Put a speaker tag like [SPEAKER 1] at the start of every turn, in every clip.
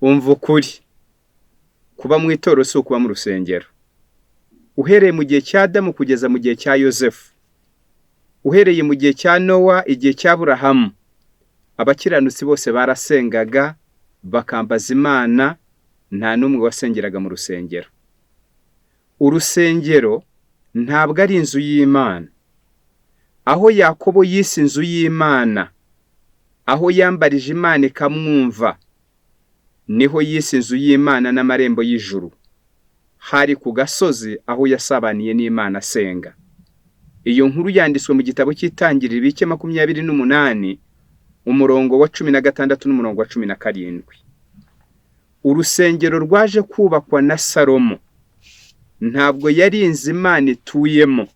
[SPEAKER 1] Umva ukuri. Kuba mu itorero si ukuba mu rusengero. Uhereye mu gihe cya Adamu kugeza mu gihe cya Yosefu. Uhereye mu gihe cya Nowa, igihe cya Aburahamu. Abakiranutsi bose barasengaga, bakambaza Imana, nta n'umwe wasengeraga mu rusengero. Urusengero ntabwo ari inzu y'Imana. Aho Yakobo yise inzu y'Imana, aho yambarije Imana ikamwumva, niho yise inzu y'Imana n'amarembo y'ijuru. Hari ku gasozi aho yasabaniye n'Imana asenga. Iyo nkuru yanditswe mu gitabo cy'Itangiriro ibice 28, umurongo wa 16 n'umurongo wa 17. Urusengero rwaje kubakwa na Salomo. Ntabwo yari inzu Imana ituyemo.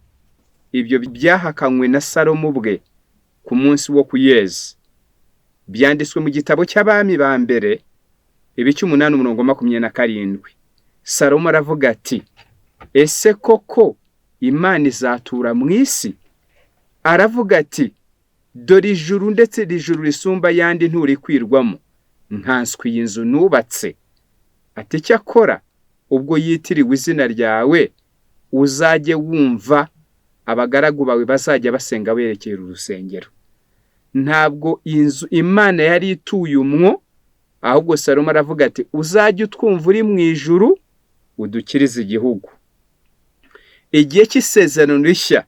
[SPEAKER 1] Ibyo byahakanywe na Salomo ubwe ku munsi wo kuyeza. Byanditswe mu gitabo cy'Abami ba mbere ibice 8 umurongo wa 27. Salomo aravuga ati, ese koko Imana izatura mu isi? Aravuga ati, dore ijuru ndetse ijuru risumba yandi nturikwirwamo, nkanswe iyi nzu nubatse. Ati cyakora ubwo yitiriwe izina ryawe, uzajye wumva abagaragu bawe bazajya basenga berekera urusengero. Ntabwo inzu Imana yari ituye umwo, ahubwo Salomo aravuga ati, uzajye utwumva uri mu ijuru, udukirize igihugu. Igihe cy'isezerano rishya,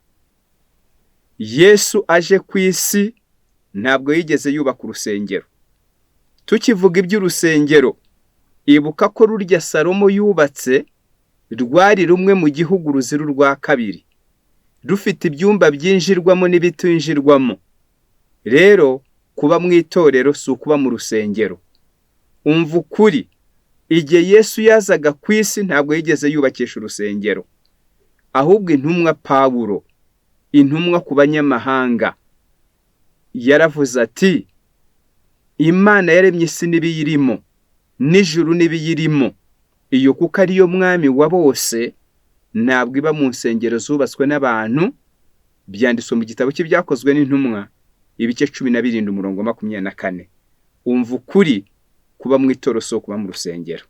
[SPEAKER 1] Yesu aje ku isi, ntabwo yigeze yubaka urusengero. Tukivuga iby'urusengero, ibuka ko rurya Salomo yubatse rwari rumwe mu gihugu ruzira urwa kabiri, rufite ibyumba byinjirwamo n'ibitinjirwamo. Rero kuba mu itorero si ukuba mu rusengero. Umva ukuri. Igihe Yesu yazaga ku isi ntabwo yigeze yubakisha urusengero, ahubwo intumwa Pawulo, intumwa ku banyamahanga, yaravuze ati, Imana yaremye isi n'ibiyirimo, n'ijuru n'ibiyirimo, iyo kuko ariyo mwami wa bose, ntabwo iba mu nsengero zubatswe n'abantu. Byanditswe mu gitabo cy'ibyakozwe n'intumwa ibice 17 umurongo wa 24. Umva ukuri. Kuba mu itorero si ukuba mu rusengero.